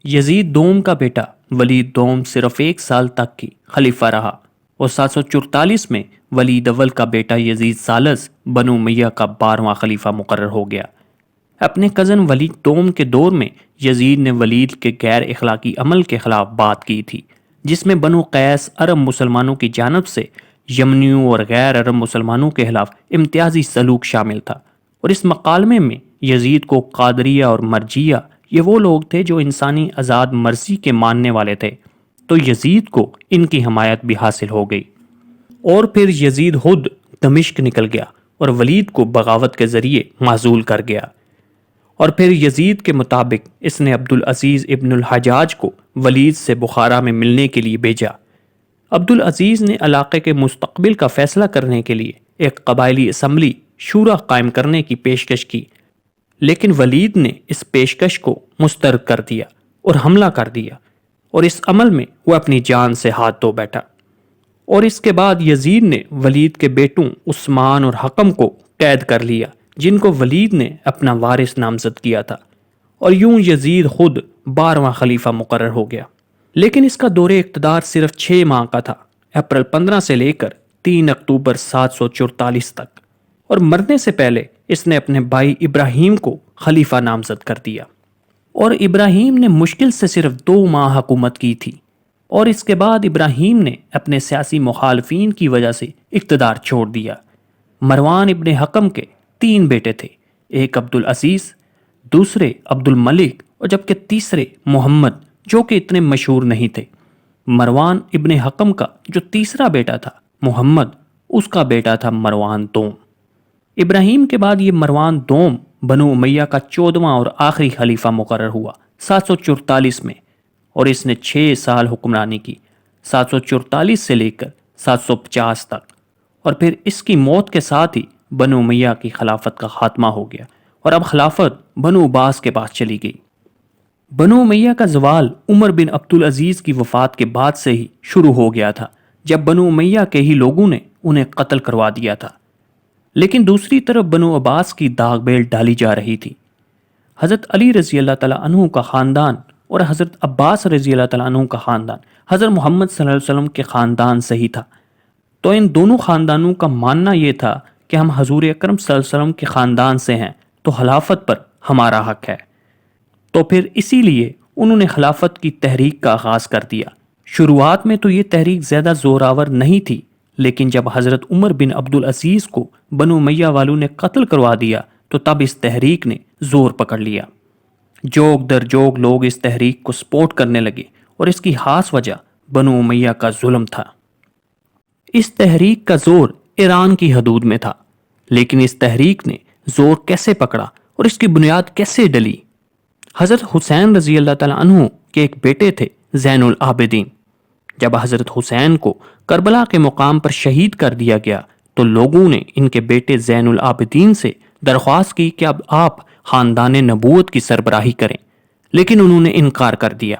یزید دوم کا بیٹا ولید دوم صرف 1 سال تک کی خلیفہ رہا اور 744 میں ولید اول کا بیٹا یزید ثالث بنو امیہ کا 12واں خلیفہ مقرر ہو گیا۔ اپنے کزن ولید دوم کے دور میں یزید نے ولید کے غیر اخلاقی عمل کے خلاف بات کی تھی، جس میں بنو قیس عرب مسلمانوں کی جانب سے یمنیوں اور غیر عرب مسلمانوں کے خلاف امتیازی سلوک شامل تھا، اور اس مکالمے میں یزید کو قادریہ اور مرجیہ، یہ وہ لوگ تھے جو انسانی آزاد مرضی کے ماننے والے تھے، تو یزید کو ان کی حمایت بھی حاصل ہو گئی۔ اور پھر یزید خود دمشق نکل گیا اور ولید کو بغاوت کے ذریعے معزول کر گیا، اور پھر یزید کے مطابق اس نے عبدالعزیز ابن الحجاج کو ولید سے بخارا میں ملنے کے لیے بھیجا۔ عبدالعزیز نے علاقے کے مستقبل کا فیصلہ کرنے کے لیے ایک قبائلی اسمبلی شورا قائم کرنے کی پیشکش کی، لیکن ولید نے اس پیشکش کو مسترد کر دیا اور حملہ کر دیا، اور اس عمل میں وہ اپنی جان سے ہاتھ دھو بیٹھا۔ اور اس کے بعد یزید نے ولید کے بیٹوں عثمان اور حکم کو قید کر لیا، جن کو ولید نے اپنا وارث نامزد کیا تھا، اور یوں یزید خود 12واں خلیفہ مقرر ہو گیا۔ لیکن اس کا دور اقتدار صرف 6 ماہ کا تھا، اپریل 15 سے لے کر 3 اکتوبر 744 تک، اور مرنے سے پہلے اس نے اپنے بھائی ابراہیم کو خلیفہ نامزد کر دیا، اور ابراہیم نے مشکل سے صرف 2 ماہ حکومت کی تھی، اور اس کے بعد ابراہیم نے اپنے سیاسی مخالفین کی وجہ سے اقتدار چھوڑ دیا۔ مروان ابن حکم کے 3 بیٹے تھے، ایک عبدالعزیز، دوسرے عبد الملک، اور جبکہ تیسرے محمد، جو کہ اتنے مشہور نہیں تھے۔ مروان ابن حکم کا جو تیسرا بیٹا تھا محمد، اس کا بیٹا تھا مروان دوم۔ ابراہیم کے بعد یہ مروان دوم بنو امیہ کا 14واں اور آخری خلیفہ مقرر ہوا 744 میں، اور اس نے 6 سال حکمرانی کی، 744 سے لے کر 750 تک، اور پھر اس کی موت کے ساتھ ہی بنو امیہ کی خلافت کا خاتمہ ہو گیا، اور اب خلافت بنو عباس کے پاس چلی گئی۔ بنو امیہ کا زوال عمر بن عبدالعزیز کی وفات کے بعد سے ہی شروع ہو گیا تھا، جب بنو امیہ کے ہی لوگوں نے انہیں قتل کروا دیا تھا۔ لیکن دوسری طرف بنو عباس کی داغ بیل ڈالی جا رہی تھی۔ حضرت علی رضی اللہ تعالیٰ عنہ کا خاندان اور حضرت عباس رضی اللہ تعالیٰ عنہ کا خاندان حضرت محمد صلی اللہ علیہ وسلم کے خاندان سے ہی تھا، تو ان دونوں خاندانوں کا ماننا یہ تھا کہ ہم حضور اکرم صلی اللہ علیہ وسلم کے خاندان سے ہیں، تو خلافت پر ہمارا حق ہے۔ تو پھر اسی لیے انہوں نے خلافت کی تحریک کا آغاز کر دیا۔ شروعات میں تو یہ تحریک زیادہ زوراور نہیں تھی، لیکن جب حضرت عمر بن عبدالعزیز کو بنو امیہ والوں نے قتل کروا دیا تو تب اس تحریک نے زور پکڑ لیا۔ جوگ در جوگ لوگ اس تحریک کو سپورٹ کرنے لگے، اور اس کی خاص وجہ بنو امیہ کا ظلم تھا۔ اس تحریک کا زور ایران کی حدود میں تھا، لیکن اس تحریک نے زور کیسے پکڑا اور اس کی بنیاد کیسے ڈلی؟ حضرت حسین رضی اللہ تعالیٰ عنہ کے ایک بیٹے تھے زین العابدین۔ جب حضرت حسین کو کربلا کے مقام پر شہید کر دیا گیا تو لوگوں نے ان کے بیٹے زین العابدین سے درخواست کی کہ اب آپ خاندان نبوت کی سربراہی کریں، لیکن انہوں نے انکار کر دیا،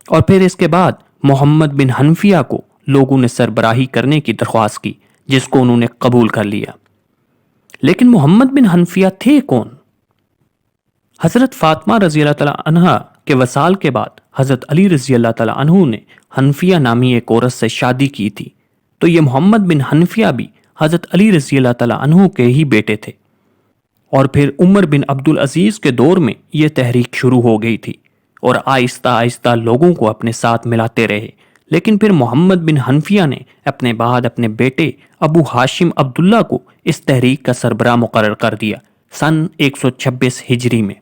اور پھر اس کے بعد محمد بن حنفیہ کو لوگوں نے سربراہی کرنے کی درخواست کی، جس کو انہوں نے قبول کر لیا۔ لیکن محمد بن حنفیہ تھے کون؟ حضرت فاطمہ رضی اللہ تعالیٰ عنہ کے وصال کے بعد حضرت علی رضی اللہ تعالیٰ عنہ نے حنفیہ نامی ایک عورت سے شادی کی تھی، تو یہ محمد بن حنفیہ بھی حضرت علی رضی اللہ تعالیٰ عنہ کے ہی بیٹے تھے۔ اور پھر عمر بن عبدالعزیز کے دور میں یہ تحریک شروع ہو گئی تھی، اور آہستہ آہستہ لوگوں کو اپنے ساتھ ملاتے رہے، لیکن پھر محمد بن حنفیہ نے اپنے بعد اپنے بیٹے ابو ہاشم عبداللہ کو اس تحریک کا سربراہ مقرر کر دیا سن 126 ہجری میں۔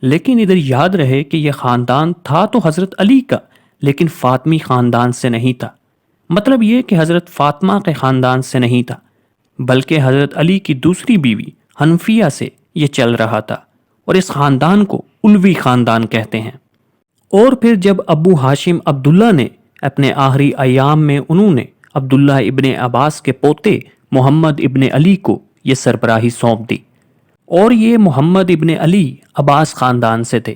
لیکن ادھر یاد رہے کہ یہ خاندان تھا تو حضرت علی کا، لیکن فاطمی خاندان سے نہیں تھا۔ مطلب یہ کہ حضرت فاطمہ کے خاندان سے نہیں تھا، بلکہ حضرت علی کی دوسری بیوی حنفیہ سے یہ چل رہا تھا، اور اس خاندان کو علوی خاندان کہتے ہیں۔ اور پھر جب ابو ہاشم عبداللہ نے اپنے آخری ایام میں انہوں نے عبداللہ ابن عباس کے پوتے محمد ابن علی کو یہ سربراہی سونپ دی، اور یہ محمد ابن علی عباس خاندان سے تھے،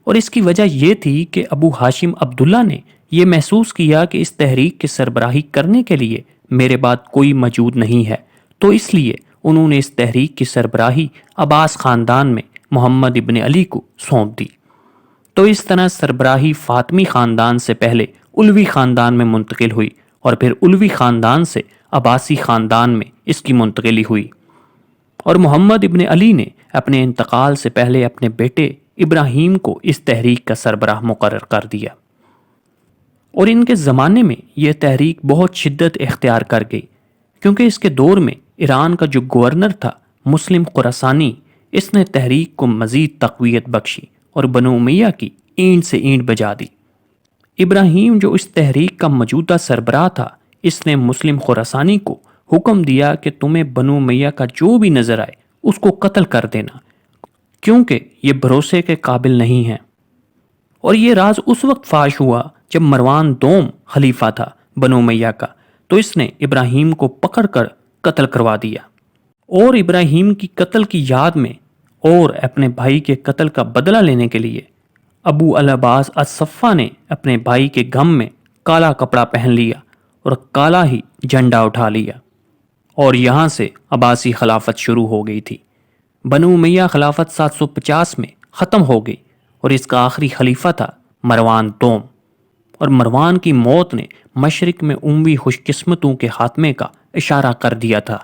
اور اس کی وجہ یہ تھی کہ ابو ہاشم عبداللہ نے یہ محسوس کیا کہ اس تحریک کی سربراہی کرنے کے لیے میرے بعد کوئی موجود نہیں ہے، تو اس لیے انہوں نے اس تحریک کی سربراہی عباس خاندان میں محمد ابن علی کو سونپ دی۔ تو اس طرح سربراہی فاطمی خاندان سے پہلے علوی خاندان میں منتقل ہوئی اور پھر علوی خاندان سے عباسی خاندان میں اس کی منتقلی ہوئی، اور محمد ابن علی نے اپنے انتقال سے پہلے اپنے بیٹے ابراہیم کو اس تحریک کا سربراہ مقرر کر دیا، اور ان کے زمانے میں یہ تحریک بہت شدت اختیار کر گئی، کیونکہ اس کے دور میں ایران کا جو گورنر تھا مسلم خراسانی، اس نے تحریک کو مزید تقویت بخشی اور بنو امیہ کی اینٹ سے اینٹ بجا دی۔ ابراہیم جو اس تحریک کا موجودہ سربراہ تھا، اس نے مسلم خراسانی کو حکم دیا کہ تمہیں بنو امیہ کا جو بھی نظر آئے اس کو قتل کر دینا، کیونکہ یہ بھروسے کے قابل نہیں ہے۔ اور یہ راز اس وقت فاش ہوا جب مروان دوم خلیفہ تھا بنو امیہ کا، تو اس نے ابراہیم کو پکڑ کر قتل کروا دیا، اور ابراہیم کی قتل کی یاد میں اور اپنے بھائی کے قتل کا بدلہ لینے کے لیے ابو العباس الصفا نے اپنے بھائی کے غم میں کالا کپڑا پہن لیا اور کالا ہی جھنڈا اٹھا لیا، اور یہاں سے عباسی خلافت شروع ہو گئی تھی۔ بنو امیہ خلافت 750 میں ختم ہو گئی، اور اس کا آخری خلیفہ تھا مروان دوم، اور مروان کی موت نے مشرق میں اموی خوش قسمتوں کے خاتمے کا اشارہ کر دیا تھا،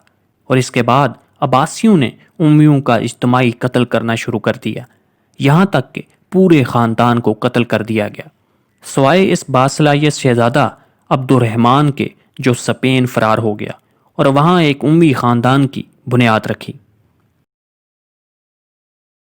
اور اس کے بعد عباسیوں نے امویوں کا اجتماعی قتل کرنا شروع کر دیا، یہاں تک کہ پورے خاندان کو قتل کر دیا گیا، سوائے اس باصلاحیت شہزادہ عبد الرحمن کے جو اسپین فرار ہو گیا اور وہاں ایک اموی خاندان کی بنیاد رکھی۔